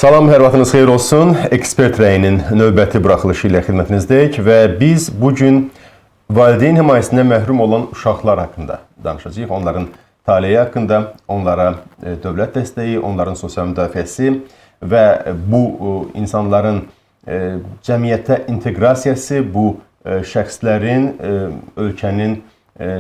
Salam, hər vaxtınız xeyir olsun. Ekspert rəyinin növbəti buraxılışı ilə xidmətinizdəyik və biz bugün valideyn himayəsindən məhrum olan uşaqlar haqqında danışacağıq. Onların taleyi haqqında, onlara dövlət dəstəyi, onların sosial müdafiəsi və bu insanların cəmiyyətə inteqrasiyası, bu şəxslərin ölkənin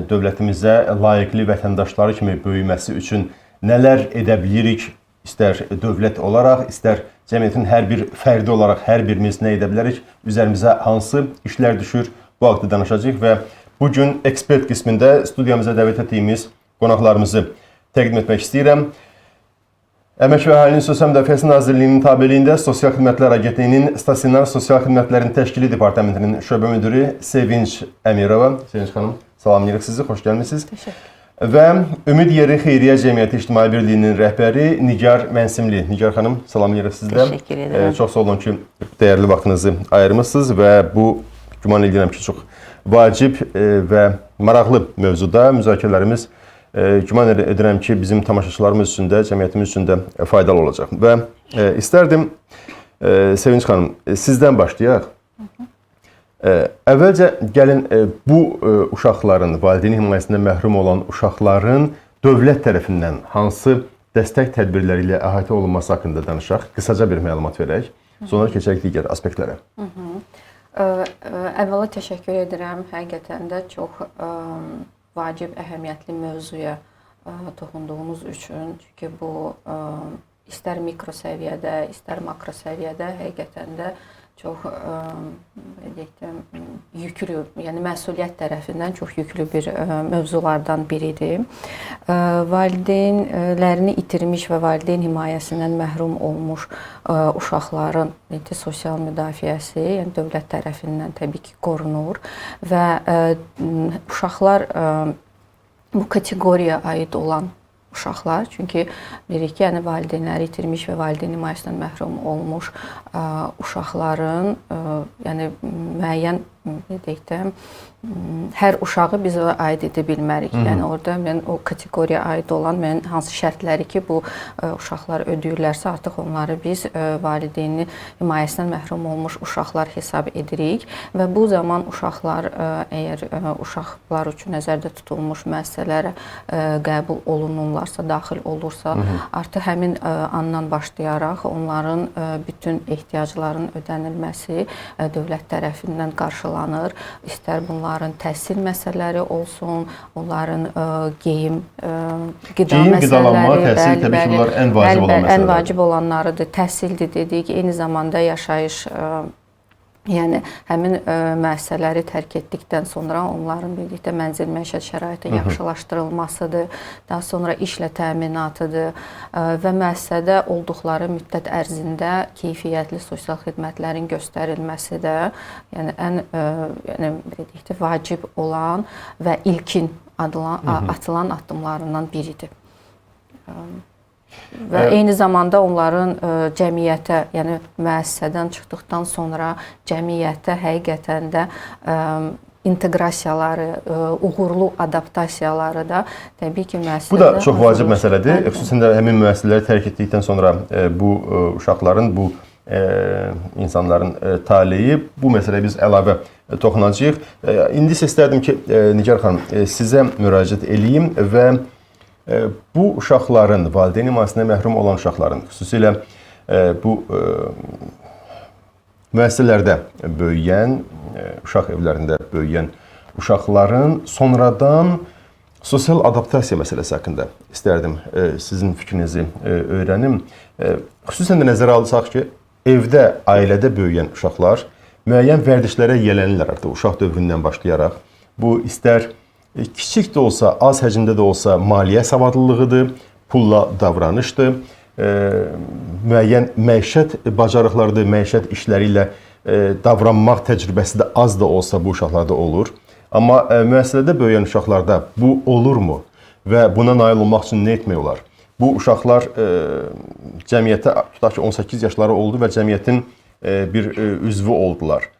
dövlətimizə layiqli vətəndaşları kimi böyüməsi üçün nələr edə bilirik? İstər dövlət olaraq, istər cəmiyyətin hər bir fərdi olaraq hər birimiz nə edə bilərik, üzərimizə hansı işlər düşür, bu haqda danışacağıq və bugün ekspert qismində studiyamıza dəvət etdiyimiz qonaqlarımızı təqdim etmək istəyirəm. Əmək və Əhalinin Sosial Müdafiəsi Nazirliyinin tabeliyində Sosial Xidmətlər Agentliyinin Stasionar Sosial Xidmətlərin Təşkili Departamentinin şöbə müdürü Sevinç Əmirova. Sevinç xanım, salamlayırıq sizi, xoş gəlmişsiniz. Təşəkkür. Və Ümid Yeri Xeyriyyə Cəmiyyəti İctimai Birliyinin rəhbəri Nigar Mənsimli. Nigar xanım, salamlayırıq sizdən. Təşəkkür edirəm. Çox sağ olun ki, dəyərli vaxtınızı ayırmışsınız və bu, güman edirəm ki, çox vacib və maraqlı mövzuda müzakirələrimiz güman edirəm ki, bizim tamaşaçılarımız üçün də, cəmiyyətimiz üçün də faydalı olacaq. Və istərdim, Sevinç xanım, sizdən başlayaq. Əvvəlcə gəlin bu uşaqların, valideyn himayəsindən məhrum olan uşaqların dövlət tərəfindən hansı dəstək tədbirləri ilə əhatə olunması haqqında danışaq. Qısaca bir məlumat verək. Sonra keçək digər aspektlərə. Əvvəla təşəkkür edirəm. Həqiqətən də çox vacib, əhəmiyyətli mövzuya toxunduğunuz üçün. Çünki bu istər mikro səviyyədə, istər makro səviyyədə həqiqətən də çox yüklü, yəni məsuliyyət tərəfindən çox yüklü bir mövzulardan biridir. Valideynlərini itirmiş və valideyn himayəsindən məhrum olmuş uşaqların sosial müdafiəsi, yəni dövlət tərəfindən təbii ki, qorunur və uşaqlar bu kateqoriyaya aid olan uşaqlar, çünki deyirik ki, yəni valideynləri itirmiş və valideyn himayəsindən məhrum olmuş uşaqların, yəni müəyyən deyək də, hər uşağı biz aid edə bilmərik. Yəni orada o kateqoriyaya aid olan hansı şərtləri ki, bu uşaqlar ödəyirlərsə, artıq onları biz valideyni himayəsindən məhrum olmuş uşaqlar hesab edirik və bu zaman uşaqlar, əgər uşaqlar üçün nəzərdə tutulmuş müəssisələrə qəbul olunurlarsa, daxil olursa, artıq həmin andan başlayaraq onların bütün ehtiyacların ödənilməsi dövlət tərəfindən qarşılanır. İstər bunların təhsil məsələləri olsun, onların geyim, qida məsələləri. Qidalanma, təhsil təbii ki, bunlar ən vacib olan məsələlər. Ən vacib olanlarıdır. Təhsildir dedik, eyni zamanda yaşayış, yəni həmin müəssisələri tərk etdikdən sonra onların birlikdə mənzil məişət şəraiti yaxşılaşdırılmasıdır, daha sonra işlə təminatıdır və müəssisədə olduqları müddət ərzində keyfiyyətli sosial xidmətlərin göstərilməsi də yəni ən vacib olan və ilkin atılan addımlarından biridir. Və eyni zamanda onların cəmiyyətə, yəni müəssisədən çıxdıqdan sonra cəmiyyətə həqiqətən də inteqrasiyaları, uğurlu adaptasiyaları da təbii ki, müəssisədə... Bu da çox vacib məsələdir. Xüsusən də həmin müəssisələri tərk etdikdən sonra bu uşaqların, bu insanların taleyi, bu məsələyə biz əlavə toxunacağıq. İndi isə istərdim ki, Nigar xanım, sizə müraciət eləyim və bu uşaqların, valideyn himayəsindən məhrum olan uşaqların, xüsusilə bu müəssisələrdə böyüyən, uşaq evlərində böyüyən uşaqların sonradan sosial adaptasiya məsələsi haqqında istərdim sizin fikrinizi öyrənim. Xüsusən də nəzərə alsaq ki, evdə, ailədə böyüyən uşaqlar müəyyən vərdişlərə yiyələnirlər artıq uşaq dövründən başlayaraq. Bu istər kiçik də olsa, az həcmdə də olsa maliyyə savadlılığıdır, pulla davranışdır, müəyyən məişət bacarıqlarıdır, məişət işləri ilə davranmaq təcrübəsi də az da olsa bu uşaqlarda olur. Amma müəssisədə böyüyən uşaqlarda bu olurmu və buna nail olmaq üçün nə etmək olar? Bu uşaqlar cəmiyyətə, tutaq ki, 18 yaşları oldu və cəmiyyətin bir üzvü oldular.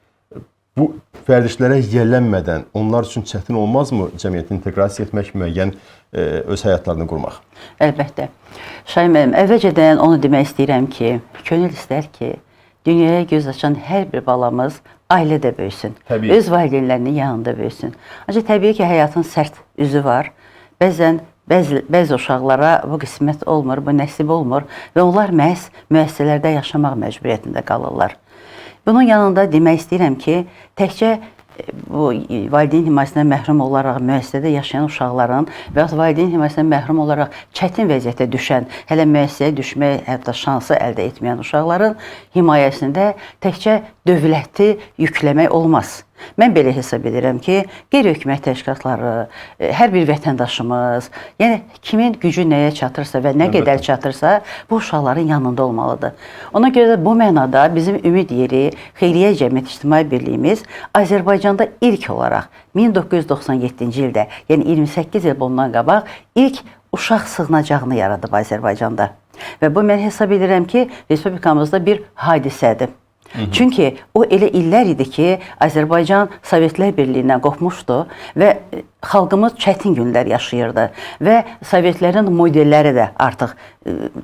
bu vərdişlərə yiyələnmədən onlar üçün çətin olmazmı cəmiyyətə inteqrasiya etmək, müəyyən öz həyatlarını qurmaq? Əlbəttə. Şahin müəllim, əvvəlcədən onu demək istəyirəm ki, könül istər ki, dünyaya göz açan hər bir balamız ailədə böyüsün. Təbii. Öz valideynlərinin yanında böyüsün. Ancaq təbii ki, həyatın sərt üzü var. Bəzən bəzi uşaqlara bu qismət olmur, bu nəsib olmur və onlar məhz müəssisələrdə yaşamaq məcburiyyətində qalırlar. Bunun yanında demək istəyirəm ki, təkcə bu valideyn himayəsindən məhrum olaraq müəssisədə yaşayan uşaqların və ya valideyn himayəsindən məhrum olaraq çətin vəziyyətə düşən, hələ müəssisəyə düşmək, hətta şansı əldə etməyən uşaqların himayəsində təkcə dövləti yükləmək olmaz. Mən belə hesab edirəm ki, qeyri-hökumət təşkilatları, hər bir vətəndaşımız, yəni kimin gücü nəyə çatırsa və nə qədər çatırsa, bu uşaqların yanında olmalıdır. Ona görə də bu mənada bizim Ümid Yeri Xeyriyyə Cəmiyyət İctimai Birliyimiz Azərbaycanda ilk olaraq 1997-ci ildə, yəni 28 il bundan qabaq ilk uşaq sığınacağını yaradıb Azərbaycanda. Və bu mən hesab edirəm ki, Respublikamızda bir hadisədir. Çünki o elə illər idi ki, Azərbaycan Sovetlər Birliyindən qopmuşdu və xalqımız çətin günlər yaşayırdı və Sovetlərin modelləri də artıq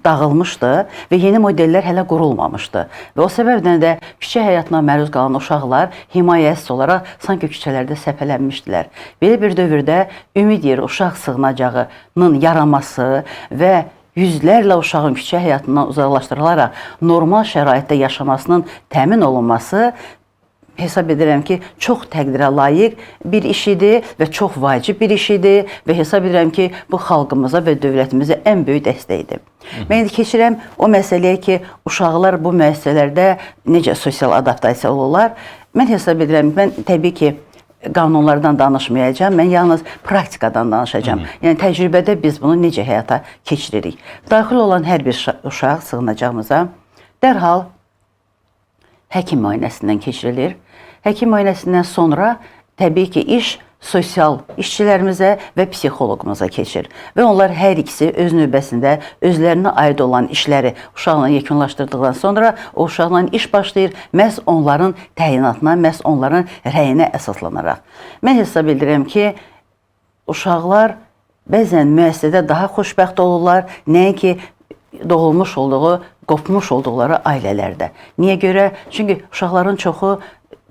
dağılmışdı və yeni modellər hələ qurulmamışdı. Və o səbəbdən də küçə həyatına məruz qalan uşaqlar himayəsiz olaraq sanki küçələrdə səpələnmişdilər. Belə bir dövrdə Ümid Yeri uşaq sığınacağının yaranması və yüzlərlə uşağın küçə həyatından uzaqlaşdırılaraq normal şəraitdə yaşamasının təmin olunması hesab edirəm ki, çox təqdirə layiq bir iş idi və çox vacib bir iş idi və hesab edirəm ki, bu xalqımıza və dövlətimizə ən böyük dəstəkdir. Mən indi keçirəm o məsələyə ki, uşaqlar bu müəssisələrdə necə sosial adaptasiya olurlar. Mən hesab edirəm, mən təbii ki, qanunlardan danışmayacağam, mən yalnız praktikadan danışacağam. Yəni təcrübədə biz bunu necə həyata keçiririk. Daxil olan hər bir uşaq sığınacağımıza dərhal həkim müayinəsindən keçirilir. Həkim müayinəsindən sonra təbii ki, iş sosial işçilərimizə və psixoloqumuza keçir. Və onlar hər ikisi öz növbəsində özlərinə aid olan işləri uşaqla yekunlaşdırdıqdan sonra o uşaqla iş başlayır, məhz onların təyinatına, məhz onların rəyinə əsaslanaraq. Mən hesab edirəm ki, uşaqlar bəzən müəssisədə daha xoşbəxt olurlar, nəinki doğulmuş olduğu, qopmuş olduqları ailələrdə. Niyə görə? Çünki uşaqların çoxu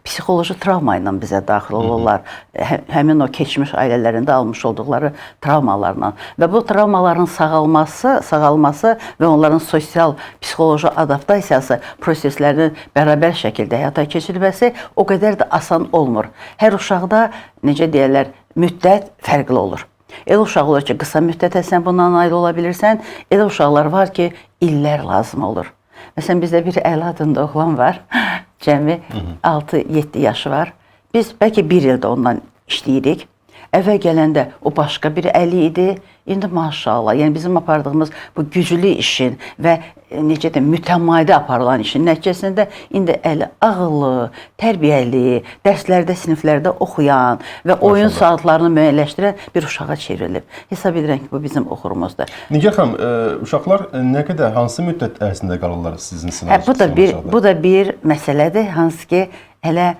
psixoloji travma ilə bizə daxil olurlar. Həmin o keçmiş ailələrində almış olduqları travmalarla. Və bu travmaların sağalması və onların sosial, psixoloji adaptasiyası proseslərinin bərabər şəkildə həyata keçirilməsi o qədər də asan olmur. Hər uşaqda, necə deyərlər, müddət fərqli olur. Elə uşaq olur ki, qısa müddətə sən bundan ayrı ola bilirsən, elə uşaqlar var ki, illər lazım olur. Məsələn, bizdə bir Əli adında oğlan var, cəmi 6-7 yaşı var. Biz bəlkə bir ildə ondan işləyirik. Əvvəl gələndə o başqa bir Əli idi, indi maşallah, yəni bizim apardığımız bu güclü işin və necə də mütəmadi aparılan işin nəticəsində indi Əli ağıllı, tərbiyəli, dərslərdə, siniflərdə oxuyan və oyun saatlarını müəyyənləşdirən bir uşağa çevrilib. Hesab edirəm ki, bu bizim uğurumuzdur. Nigar xanım, uşaqlar nə qədər, hansı müddət ərzində qalırlar sizin sınavınızda? Bu da bir məsələdir, hansı ki, hələ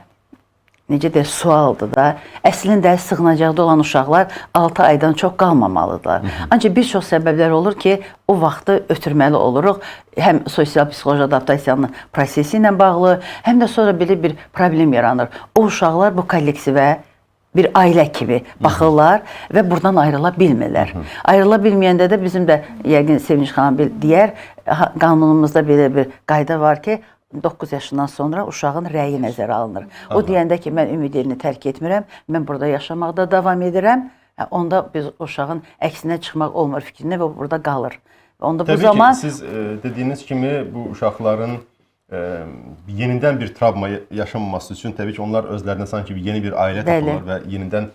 necə də sualdır da. Əslində sığınacaqda olan uşaqlar 6 aydan çox qalmamalıdırlar. Ancaq bir çox səbəblər olur ki, o vaxtı ötürməli oluruq. Həm sosial-psixoloji adaptasiyanın prosesi ilə bağlı, həm də sonra belə bir problem yaranır. O uşaqlar bu kollektivə bir ailə kimi baxırlar və buradan ayrıla bilmirlər. Ayrıla bilməyəndə də bizim də, yəqin Sevinç xanım deyər, qanunumuzda belə bir qayda var ki, 9 yaşından sonra uşağın rəyi nəzərə alınır. O deyəndə ki, mən Ümid Yerini tərk etmirəm, mən burada yaşamaqda davam edirəm, onda biz uşağın əksinə çıxmaq olmur fikrinə və burada qalır. Onda bu zaman ki, siz dediyiniz kimi bu uşaqların yenidən bir travma yaşanmaması üçün təbii ki, onlar özlərinə sanki yeni bir ailə tapırlar və yenidən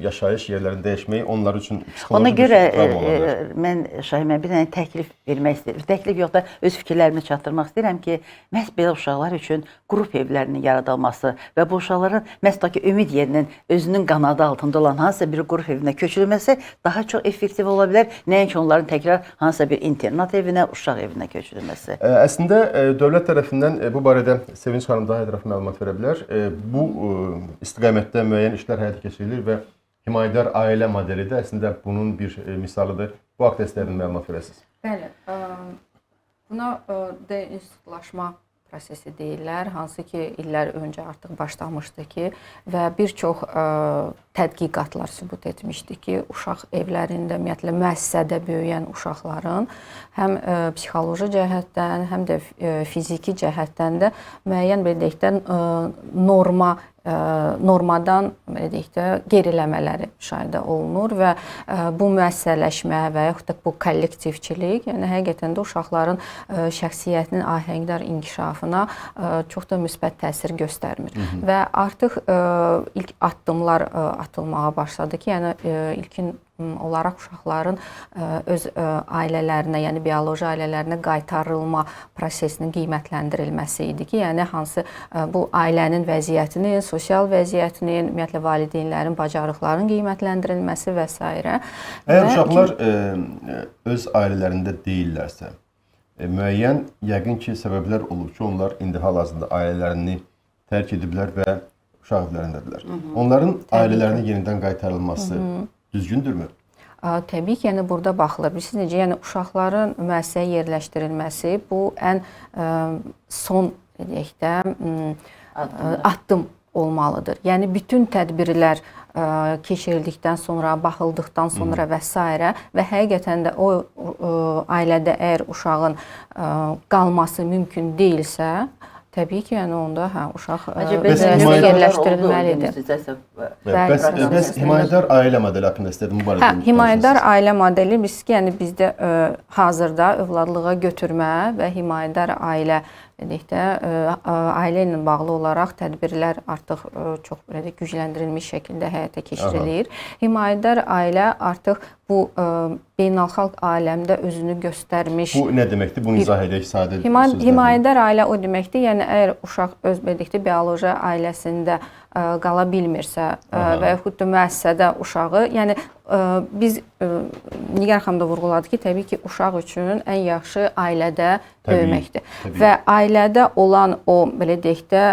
yaşayış yerlərini dəyişmək onlar üçün Ona psixoloji bir görə travma ola bilər. mən Şahimə bir dənə təklif vermək istəyirəm. Təklif yox da öz fikirlərimi çatdırmaq istəyirəm ki, məhz belə uşaqlar üçün qrup evlərinin yaradılması və bu uşaqların məhz da ki, ümid yerinin özünün qanadı altında olan hansısa bir qrup evinə köçürülməsi daha çox effektiv ola bilər, nəinki onların təkrar hansısa bir internat evinə, uşaq evinə köçürülməsi. Əslində dövlət tərəfindən bu barədə Sevinç xanım daha ətraflı məlumat verə bilər. Bu istiqamətdə müəyyən işlər həyata keçirilir və himayədar ailə modeli də əslində bunun bir misalıdır. Bu haqda istərdim məlumat verəsiniz. Bəli, buna deinstitutlaşma prosesi deyirlər, hansı ki, illər öncə artıq başlamışdı ki, və bir çox tədqiqatlar sübut etmişdi ki, uşaq evlərində, ümumiyyətlə müəssisədə böyüyən uşaqların həm psixoloji cəhətdən, həm də fiziki cəhətdən də müəyyən belə deyək də normadan belə deyək də geriləmələri müşahidə olunur və bu müəssisələşmə və yaxud da bu kollektivçilik, yəni həqiqətən də uşaqların şəxsiyyətinin ahəngdar inkişafına çox da müsbət təsir göstərmir. Və artıq ilk addımlar atılmağa başladı ki, yəni ilkin olaraq uşaqların öz ailələrinə, yəni bioloji ailələrinə qaytarılma prosesinin qiymətləndirilməsi idi ki, yəni hansı bu ailənin vəziyyətinin, sosial vəziyyətinin, ümumiyyətlə valideynlərin bacarıqlarının qiymətləndirilməsi və s. Əgər uşaqlar öz ailələrində deyillərsə, müəyyən yəqin ki, səbəblər olub ki, onlar indi hal-hazırda ailələrini tərk ediblər və uşaq evlərindədirlər. Onların ailələrinin yenidən qaytarılması düzgündürmü? Təbii ki, yəni burada baxılır. Bilirsiniz necə, yəni uşaqların müəssisəyə yerləşdirilməsi bu ən son deyək də addım olmalıdır. Yəni bütün tədbirlər keçirildikdən sonra, baxıldıqdan sonra və s. və həqiqətən də o ailədə əgər uşağın qalması mümkün deyilsə, təbii ki, yəni onda uşaq yerləşdirilməlidir. Bəs himayədar ailə modeli haqqında istədim bu barədə. Himayədar ailə modeli bizdə hazırda övladlığa götürmə və himayədar ailə ailə ilə bağlı olaraq tədbirlər artıq çox gücləndirilmiş şəkildə həyata keçirilir. Himayədar ailə artıq bu beynəlxalq aləmdə özünü göstərmiş. Bu nə deməkdir? Bunu izah edək sadə sözlərlə. Himayədar ailə o deməkdir, yəni əgər uşaq öz bioloji ailəsində qala bilmirsə və yaxud da müəssisədə uşağı, yəni biz Nigar xanım da vurğuladı ki, təbii ki, uşaq üçün ən yaxşı ailədə böyüməkdir. Və ailədə olan o, belə deyək də,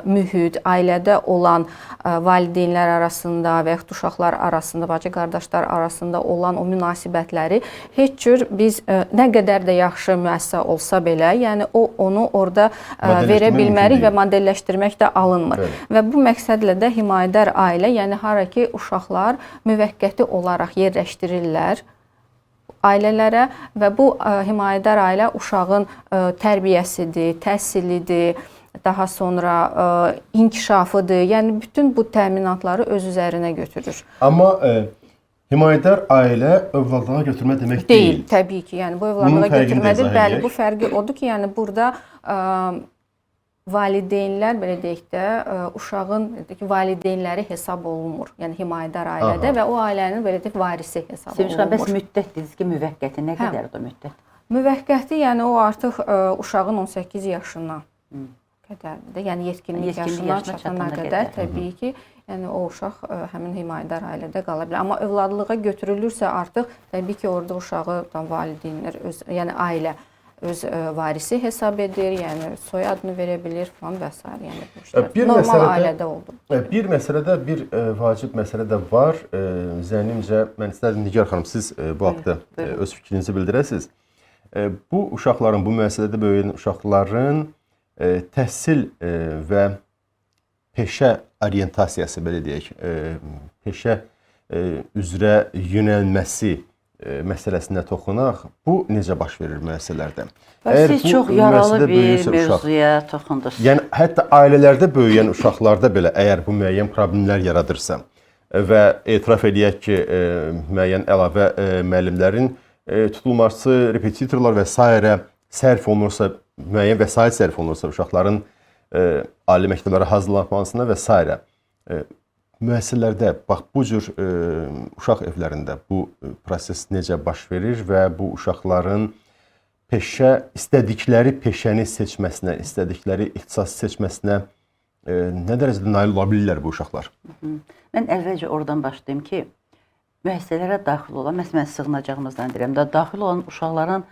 mühit, ailədə olan valideynlər arasında və yaxud uşaqlar arasında, bacı qardaşlar arasında olan o münasibətləri heç cür biz nə qədər də yaxşı müəssisə olsa belə, yəni onu orada verə bilmərik və modelləşdirmək də alınmır. Və bu məqsədlə də himayədar ailə, yəni hara ki, uşaqlar müvəqqəti olaraq yerləşdirirlər ailələrə və bu himayədar ailə uşağın tərbiyəsidir, təhsilidir, daha sonra inkişafıdır. Yəni bütün bu təminatları öz üzərinə götürür. Amma himayədar ailə övladlığa götürmə demək deyil. Təbii ki, yəni bu övladlığa götürmədir. Bəli, bu fərqi odur ki, yəni burada valideynlər, belə deyək də, uşağın valideynləri hesab olunmur. Yəni himayədar ailədə və o ailənin belə deyək varisi hesab olunmur. Sevinç xanım, bəs müddət dediniz ki, müvəqqəti nə qədərdir o müddət? Müvəqqəti, yəni o artıq uşağın 18 yaşına qədərdir. Yəni yetkinlik yaşına çatana qədər təbii ki, yəni o uşaq həmin himayədar ailədə qala bilər. Amma övladlığa götürülürsə artıq təbii ki, orada uşağı valideynlər, yəni ailə öz varisi hesab edir, yəni soyadını verə bilir falan və s. Yəni bu işlər normal ailədə oldu. Bir məsələdə, bir vacib məsələ də var. Zənnimcə, mən istərdim Nigar xanım, siz bu haqda öz fikrinizi bildirəsiniz. Bu uşaqların, bu müəssisədə böyüyən uşaqların təhsil və peşə orientasiyası, belə deyək, peşə üzrə yönəlməsi məsələsinə toxunaq. Bu necə baş verir müəssisələrdə? Siz çox yaralı bir mövzuya toxundunuz. Yəni, hətta ailələrdə böyüyən uşaqlarda belə əgər bu müəyyən problemlər yaradırsa və etiraf edək ki, müəyyən əlavə müəllimlərin tutulması, repetitorlar və s. sərf olunursa, müəyyən vəsait sərf olunursa uşaqların ali məktəblərə hazırlanmasına və s. müəssisələrdə bax bu cür uşaq evlərində bu proses necə baş verir və bu uşaqların istədikləri peşəni seçməsinə, istədikləri ixtisası seçməsinə nə dərəcədə nail ola bilirlər bu uşaqlar? Mən əvvəlcə oradan başlayım ki, müəssisələrə daxil olan, məsələn, sığınacağımızdan deyirəm də, daxil olan uşaqların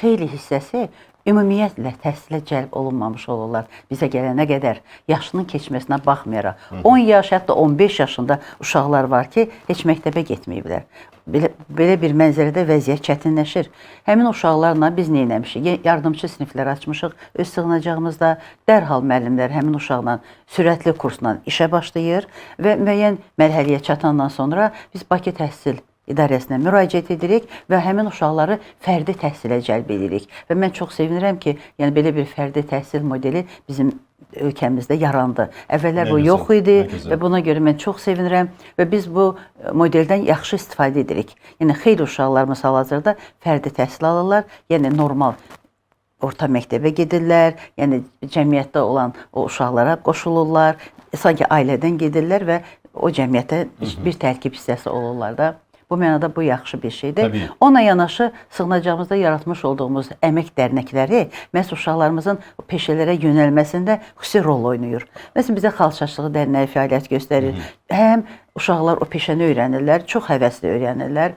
xeyli hissəsi ümumiyyətlə təhsilə cəlb olunmamış olurlar. Bizə gələnə qədər yaşının keçməsinə baxmayaraq 10 yaş, hətta 15 yaşında uşaqlar var ki, heç məktəbə getməyiblər. Belə bir mənzərədə vəziyyət çətinləşir. Həmin uşaqlarla biz nə etmişik? Yardımçı siniflər açmışıq öz sığınacağımızda. Dərhal müəllimlər həmin uşaqla sürətli kursla işə başlayır və müəyyən mərhələyə çatandan sonra biz Bakı Təhsil İdarəsinə müraciət edirik və həmin uşaqları fərdi təhsilə cəlb edirik. Və mən çox sevinirəm ki, yəni belə bir fərdi təhsil modeli bizim ölkəmizdə yarandı. Əvvəllər bu yox idi və buna görə mən çox sevinirəm və biz bu modeldən yaxşı istifadə edirik. Yəni xeyli uşaqlarımız hal-hazırda fərdi təhsil alırlar, yəni normal orta məktəbə gedirlər, yəni cəmiyyətdə olan o uşaqlara qoşulurlar, sanki ailədən gedirlər və o cəmiyyətə bir tərkib hissəsi olurlar da. Bu mənada bu yaxşı bir şeydir. Təbii. Ona yanaşı sığınacağımızda yaratmış olduğumuz əmək dərnəkləri məhz uşaqlarımızın peşələrə yönəlməsində xüsusi rol oynayır. Məsələn, bizə Xalçaçlığı Dərnəyi fəaliyyət göstərir. Həm uşaqlar o peşəni öyrənirlər, çox həvəslə öyrənirlər.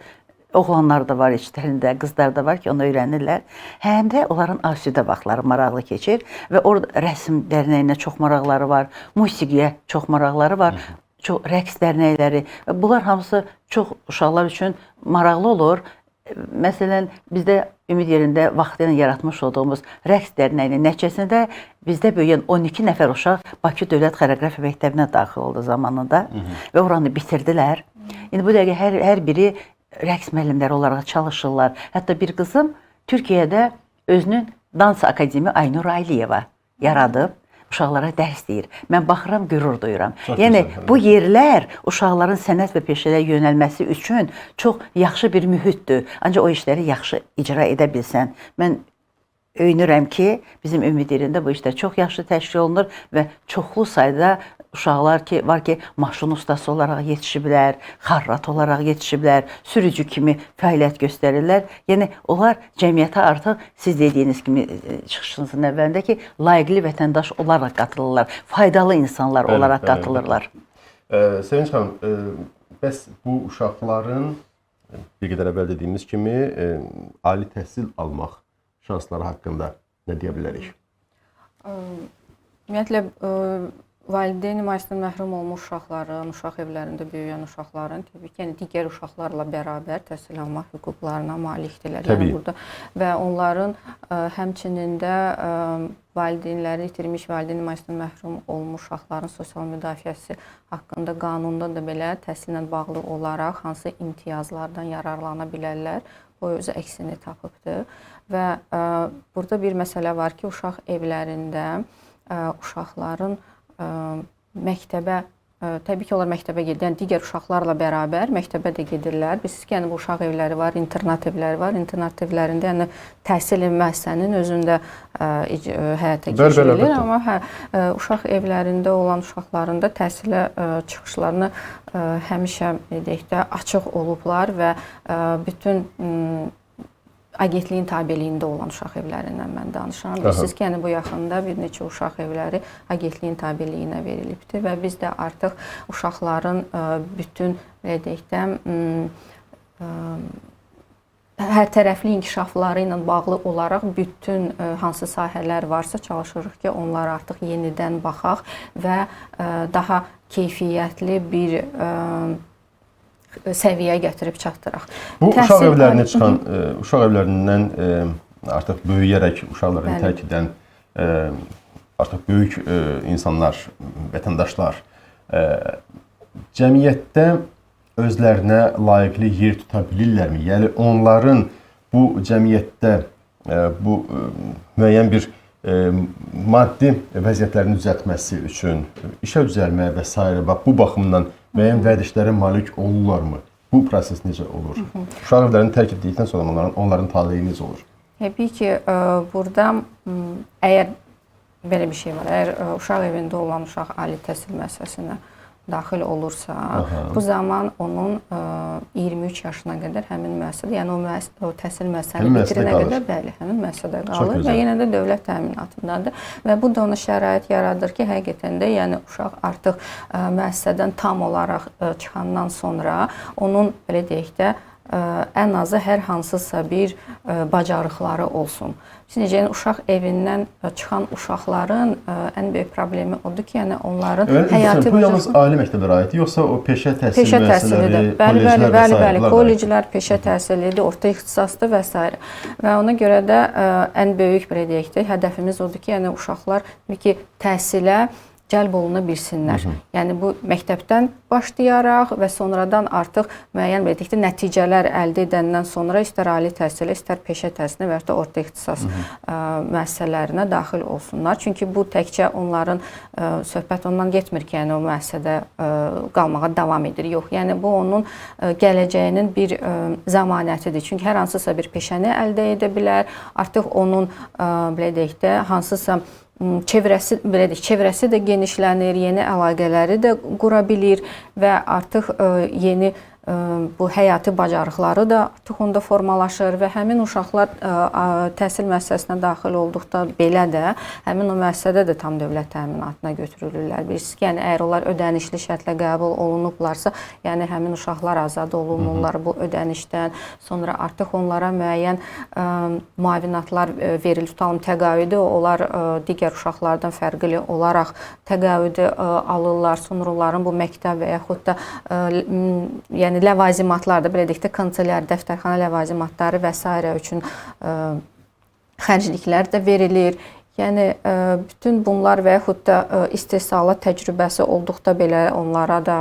Oğlanlar da var içlərində, qızlar da var ki, onu öyrənirlər. Həm də onların asudə vaxtları maraqlı keçir və orada rəsm dərnəyinə çox maraqları var, musiqiyə çox maraqları var. Çox rəqs dərnəkləri, bunlar hamısı çox uşaqlar üçün maraqlı olur. Məsələn, bizdə Ümid yerində vaxtıyla yaratmış olduğumuz rəqs dərnəyinin nəticəsində bizdə böyüyən 12 nəfər uşaq Bakı Dövlət Xoreografiya Məktəbinə daxil oldu zamanında və oranı bitirdilər. İndi bu dəqiqə hər biri rəqs müəllimləri olaraq çalışırlar. Hətta bir qızım Türkiyədə özünün dans akademi Aynur Ayliyeva yaradıb. Uşaqlara dərs deyir. Mən baxıram, qürur duyuram. Yəni, bu yerlər uşaqların sənət və peşələrə yönəlməsi üçün çox yaxşı bir mühitdir. Ancaq o işləri yaxşı icra edə bilsən. Mən öyünürəm ki, bizim Ümid yerində bu işlər çox yaxşı təşkil olunur və çoxlu sayda uşaqlar var ki, maşın ustası olaraq yetişiblər, xarrat olaraq yetişiblər, sürücü kimi fəaliyyət göstərirlər. Yəni, onlar cəmiyyətə artıq siz dediyiniz kimi çıxışınızın əvvəlində ki, layiqli vətəndaş olaraq qatılırlar, faydalı insanlar olaraq qatılırlar. Sevinç xanım, bəs bu uşaqların bir qədər əvvəl dediyimiz kimi ali təhsil almaq şansları haqqında nə deyə bilərik? Ümumiyyətlə, valideyn himayəsindən məhrum olmuş uşaqların, uşaq evlərində böyüyən uşaqların təbii ki, digər uşaqlarla bərabər təhsil alma hüquqlarına malikdirlər. Təbii. Və onların həmçinin də valideynləri itirmiş, valideyn himayəsindən məhrum olmuş uşaqların sosial müdafiəsi haqqında qanunda da belə təhsillə bağlı olaraq hansı imtiyazlardan yararlana bilərlər, o özü əksini tapıbdır. Və burada bir məsələ var ki, uşaq evlərində uşaqların məktəbə, təbii ki, onlar məktəbə gedir, yəni digər uşaqlarla bərabər məktəbə də gedirlər. Bilirsiniz ki, yəni bu uşaq evləri var, internat evləri var. İnternat evlərində yəni təhsil müəssisənin özündə həyata keçirilir, amma uşaq evlərində olan uşaqların da təhsilə çıxışlarını həmişə deyək də açıq olublar və bütün agentliyin tabeliyində olan uşaq evlərindən mən danışıram. Bilirsiniz ki, yəni bu yaxında bir neçə uşaq evləri agentliyin tabeliyinə verilibdir və biz də artıq uşaqların bütün deyək də hər tərəfli inkişafları ilə bağlı olaraq bütün hansı sahələr varsa çalışırıq ki, onlara artıq yenidən baxaq və daha keyfiyyətli bir səviyyəyə gətirib çatdıraq. Bu uşaq evlərinə çıxan, uşaq evlərindən artıq böyüyərək uşaqların tərk edən artıq böyük insanlar, vətəndaşlar cəmiyyətdə özlərinə layiqli yer tuta bilirlərmi? Yəni onların bu cəmiyyətdə bu müəyyən bir maddi vəziyyətlərini düzəltməsi üçün işə düzəlmə və s. bu baxımdan müəyyən vərdişlərə malik olurlarmı? Bu proses necə olur? Uşaq evlərini tərk etdikdən sonra onların taleyi necə olur? Təbii ki, burada əgər belə bir şey var, əgər uşaq evində olan uşaq ali təhsil müəssisəsinə daxil olursa, bu zaman onun 23 yaşına qədər həmin müəssisədə, yəni o təhsil müəssisəsini bitirinə qədər bəli, həmin müəssisədə qalır və yenə də dövlət təminatındadır və bu da ona şərait yaradır ki, həqiqətən də yəni uşaq artıq müəssisədən tam olaraq çıxandan sonra onun belə deyək də ən azı hər hansısa bir bacarıqları olsun. Necə, yəni uşaq evindən çıxan uşaqların ən böyük problemi odur ki, yəni onların həyati bu yalnız ali məktəblərə aiddir, yoxsa o peşə təhsil müəssisələri, kolleclər və s. Bəli, kolleclər, peşə təhsilidir, orta ixtisasdır və s. Və ona görə də ən böyük belə deyək də hədəfimiz odur ki, yəni uşaqlar təhsilə cəlb oluna bilsinlər. Yəni bu məktəbdən başlayaraq və sonradan artıq müəyyən belə deyək də nəticələr əldə edəndən sonra istər ali təhsilə, istər peşə təhsilinə və ya da orta ixtisas müəssisələrinə daxil olsunlar. Çünki bu təkcə onların söhbət ondan getmir ki, yəni o müəssisədə qalmağa davam edir. Yox, yəni bu onun gələcəyinin bir zəmanətidir. Çünki hər hansısa bir peşəni əldə edə bilər. Artıq onun belə deyək də hansısa çevrəsi də genişlənir, yeni əlaqələri də qura bilir və artıq yeni bu həyati bacarıqları da artıq onda formalaşır və həmin uşaqlar təhsil müəssisəsinə daxil olduqda belə də həmin o müəssisədə də tam dövlət təminatına götürülürlər. Bilirsiniz ki, yəni əgər onlar ödənişli şərtlə qəbul olunublarsa, yəni həmin uşaqlar azad olunurlar bu ödənişdən. Sonra artıq onlara müəyyən müavinatlar verilir. Tutalım təqaüdü, onlar digər uşaqlardan fərqli olaraq təqaüdü alırlar. Sonra onların bu məktəb və yaxud da yəni ləvazimatlar da, belə deyək də, kanselyar, dəftərxana ləvazimatları və s. üçün xərcliklər də verilir. Yəni bütün bunlar və yaxud da istehsala təcrübəsi olduqda belə onlara da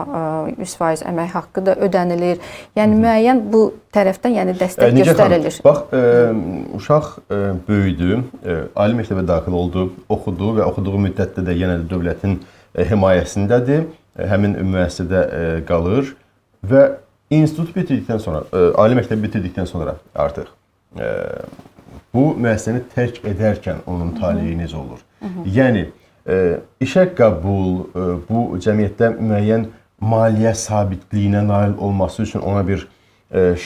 100% əmək haqqı da ödənilir. Yəni müəyyən bu tərəfdən yəni dəstək göstərilir. Bax, uşaq böyüdü, ali məktəbə daxil oldu, oxudu və oxuduğu müddətdə də yenə də dövlətin himayəsindədir. Həmin müəssisədə qalır və institut bitirdikdən sonra, ali məktəbi bitirdikdən sonra artıq bu müəssisəni tərk edərkən onun taleyi necə olur? Yəni, işə qəbul, bu cəmiyyətdə müəyyən maliyyə sabitliyinə nail olması üçün ona bir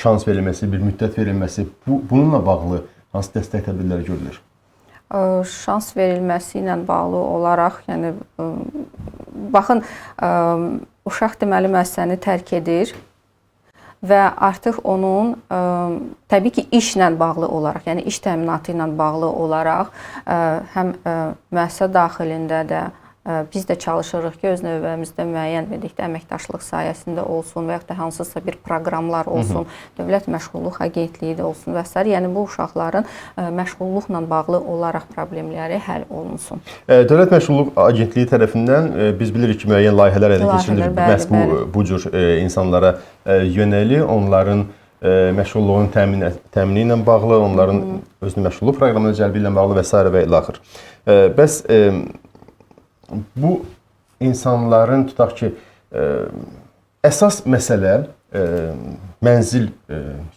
şans verilməsi, bir müddət verilməsi, bununla bağlı hansı dəstək tədbirləri görülür? Şans verilməsi ilə bağlı olaraq, yəni, baxın, uşaq deməli müəssisəni tərk edir və artıq onun təbii ki, işlə bağlı olaraq, yəni iş təminatı ilə bağlı olaraq həm müəssisə daxilində də biz də çalışırıq ki, öz növbəmizdə müəyyən dedikdə əməkdaşlıq sayəsində olsun və yaxud da hansısa bir proqramlar olsun, dövlət məşğulluq agentliyi də olsun və s. Yəni bu uşaqların məşğulluqla bağlı olaraq problemləri həll olunsun. Dövlət məşğulluq agentliyi tərəfindən biz bilirik ki, müəyyən layihələr həyata keçirilir. Məhz bu cür insanlara yönəli, onların məşğulluğun təmini ilə bağlı, onların özünün məşğulluq proqramına cəlbi ilə bağlı və s. və ilaxır. Bəs bu insanların, tutaq ki, əsas məsələ mənzil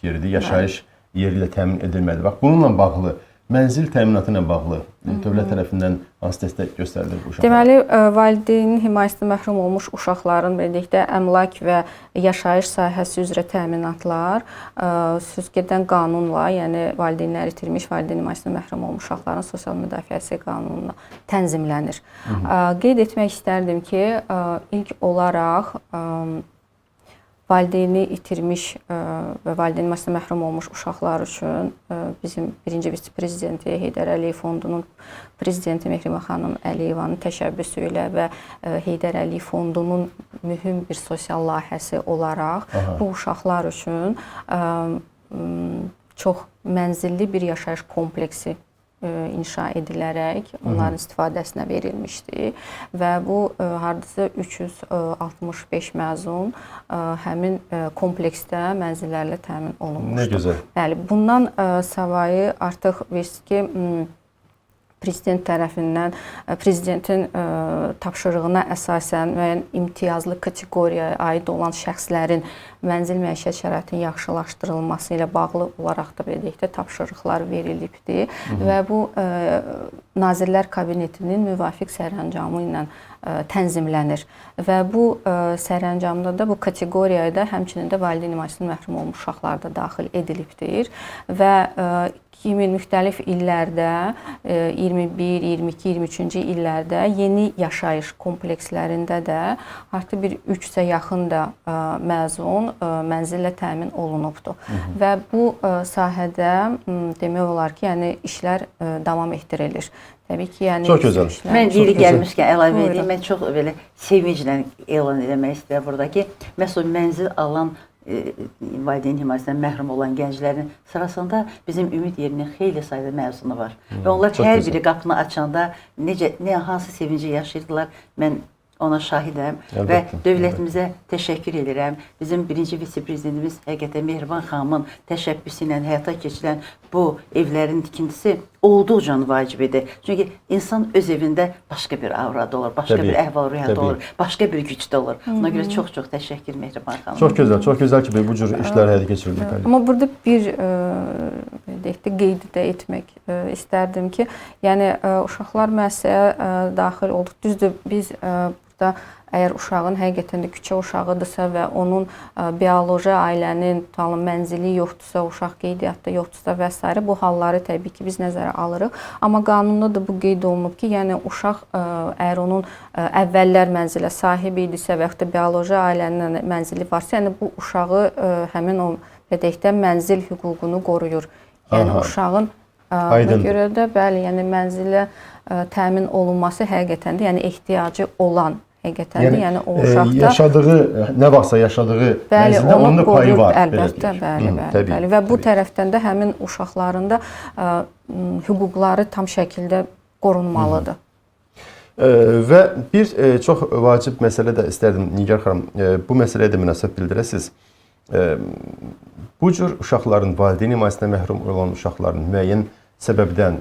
yeridir, yaşayış yeri ilə təmin edilməlidir. Bax, bununla bağlı, mənzil təminatı ilə bağlı dövlət tərəfindən hansı dəstək göstərilir bu uşaqlara? Deməli, valideynin himayəsindən məhrum olmuş uşaqların beləcəkdə əmlak və yaşayış sahəsi üzrə təminatlar süzgedən qanunla, yəni valideynləri itirmiş, valideyn himayəsindən məhrum olmuş uşaqların sosial müdafiəsi qanununa tənzimlənir. Qeyd etmək istərdim ki, ilk olaraq valideyni itirmiş və valideyn himayəsindən məhrum olmuş uşaqlar üçün bizim birinci vitse-prezidenti Heydər Əliyev Fondunun prezidenti Mehrimah xanım Əliyevanın təşəbbüsü ilə və Heydər Əliyev Fondunun mühüm bir sosial layihəsi olaraq bu uşaqlar üçün çox mənzilli bir yaşayış kompleksi inşa edilərək onların istifadəsinə verilmişdi və bu hardasa 365 məzun həmin kompleksdə mənzillərlə təmin olunmuşdur. Nə gözəl. Bəli, bundan savayı artıq bilirsiniz ki, prezident tərəfindən prezidentin tapşırığına əsasən müəyyən imtiyazlı kateqoriyaya aid olan şəxslərin mənzil məişət şəraitinin yaxşılaşdırılması ilə bağlı olaraq da belə deyək də tapşırıqlar verilibdir və bu Nazirlər Kabinetinin müvafiq sərəncamı ilə tənzimlənir və bu sərəncamda da bu kateqoriyaya da həmçinin də valideyn himayəsindən məhrum olmuş uşaqlar da daxil edilibdir və 2000 müxtəlif illərdə 21, 22, 23-cü illərdə yeni yaşayış komplekslərində də artıq bir 300-ə yaxın da məzun mənzillə təmin olunubdur. Və bu sahədə demək olar ki, yəni işlər davam etdirilir. Təbii ki, yəni çox gözəl. Mən yeri gəlmişkən əlavə edeyim. Mən çox belə sevinclə elan etmək istəyirəm burada ki, məsələn mənzil alan valideyn himayəsindən məhrum olan gənclərin sırasında bizim Ümid yerinin xeyli sayda məzunu var. Və onlar hər biri qapını açanda hansı sevinci yaşayırdılar, mən ona şahidəm və dövlətimizə təşəkkür edirəm. Bizim birinci vitse-prezidentimiz həqiqətən Mehriban xanımın təşəbbüsü ilə həyata keçirilən bu evlərin tikintisi olduqca vacibidir. Çünki insan öz evində başqa bir aurada olur, başqa bir əhval-ruhiyyədə olur, başqa bir gücdə olur. Ona görə çox-çox təşəkkür Mehriban xanım. Çox gözəl, çox gözəl ki, bu cür işlər həyata keçirilir. Amma burada bir qeyd də etmək istərdim ki, yəni uşaqlar müəssisəyə daxil olduq. Düzdür, biz burada əgər uşağın həqiqətən də küçə uşağıdırsa və onun bioloji ailənin mənzili yoxdursa, uşaq qeydiyyatda yoxdursa və s. bu halları təbii ki, biz nəzərə alırıq. Amma qanunda da bu qeyd olunub ki, yəni uşaq əgər onun əvvəllər mənzilə sahib idisə və yaxud da bioloji ailənin mənzili varsa, yəni bu uşağı həmin o pedəkdə mənzil hüququnu qoruyur. Yəni uşağın ona görə də bəli, yəni mənzilə təmin olunması həqiqətən də yəni ehtiyacı olan həqiqətən də yəni o uşaqda yaşadığı nə vaxtsa yaşadığı mənzildə onun da payı var. Əlbəttə, bəli. Və bu tərəfdən də həmin uşaqların da hüquqları tam şəkildə qorunmalıdır. Və bir çox vacib məsələ də istərdim Nigar xanım, bu məsələyə də münasibət bildirəsiniz. Bu cür uşaqların valideyn himayəsindən məhrum olan uşaqların müəyyən səbəbdən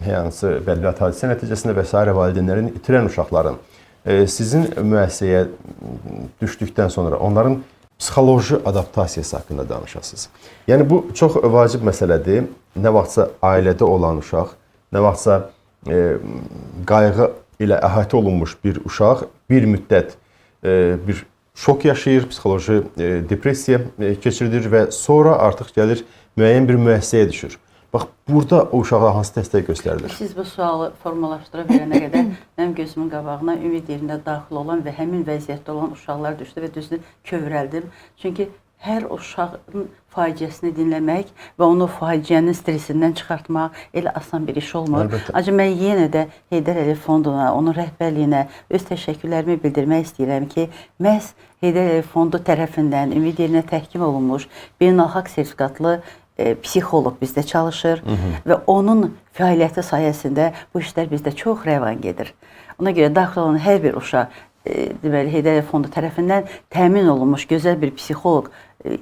hansı bəlli hadisə nəticəsində və s. valideynlərin itirən uşaqların sizin müəssisəyə düşdükdən sonra onların psixoloji adaptasiyası haqqında danışasınız. Yəni bu çox vacib məsələdir. Nə vaxtsa ailədə olan uşaq, nə vaxtsa qayğı ilə əhatə olunmuş bir uşaq bir müddət bir şok yaşayır, psixoloji depressiya keçirilir və sonra artıq gəlir müəyyən bir müəssisəyə düşür. Bax, burada o uşağa hansı dəstək göstərilir? Siz bu sualı formalaşdıra bilənə qədər mənim gözümün qabağına Ümid yerində daxil olan və həmin vəziyyətdə olan uşaqlar düşdü və düzdür kövrəldim. Çünki hər uşağın faciəsini dinləmək və onu faciənin stresindən çıxartmaq elə asan bir iş olmur. Ancaq mən yenə də Heydər Əliyev Fonduna, onun rəhbərliyinə öz təşəkkürlərimi bildirmək istəyirəm ki, məhz Heydər Əliyev Fondu tərəfindən Ümid yerinə təhkim olunmuş beynəlxalq sertifikatlı psixoloq bizdə çalışır və onun fəaliyyəti sayəsində bu işlər bizdə çox rəvan gedir. Ona görə daxil olan hər bir uşaq deməli Heydər Əliyev Fondu tərəfindən təmin olunmuş gözəl bir psixoloq